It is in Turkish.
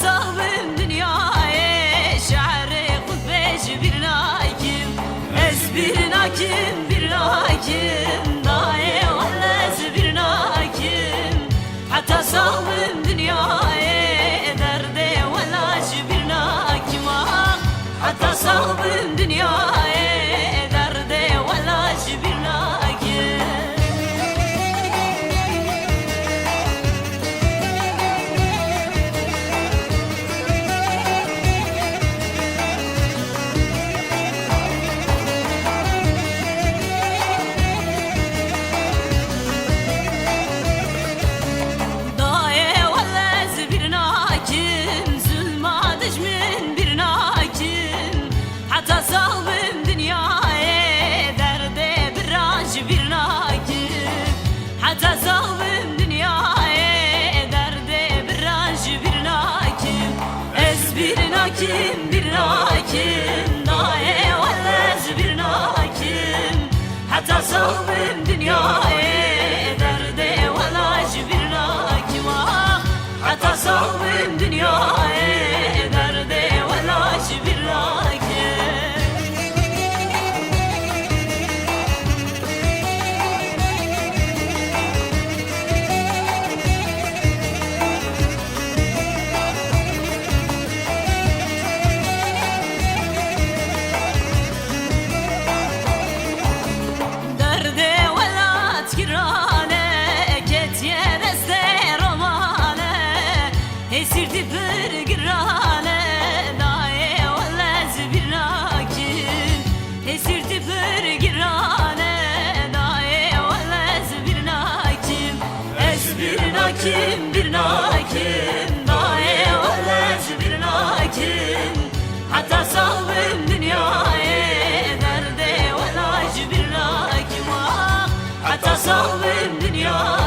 صاحبم dünyaya şairi kutbeş bir nakim ez bir nakim bir nakim daye vallaz bir nakim hatta صاحبم dünyaya derde vallaz bir nakim hatta صاحبم dünyaya derde vallaz bir nakim صاحبم dünyaya derde bir bir nakim hatta صاحبم dünyaya derde bir nakim ez bir nakim bir nakim daye vallaz bir nakim hatta صاحبم dünyaya derde vallaz bir nakim hatta صاحبم dünyaya derde vallaz bir nakim Esirdi bir girane daye vallaz bir nakim esirdi bir girane daye vallaz bir nakim es bir nakim bir nakim daye vallaz bir nakim hatta صاحبم dünyaya derde vallaz bir nakim hatta صاحبم dünyaya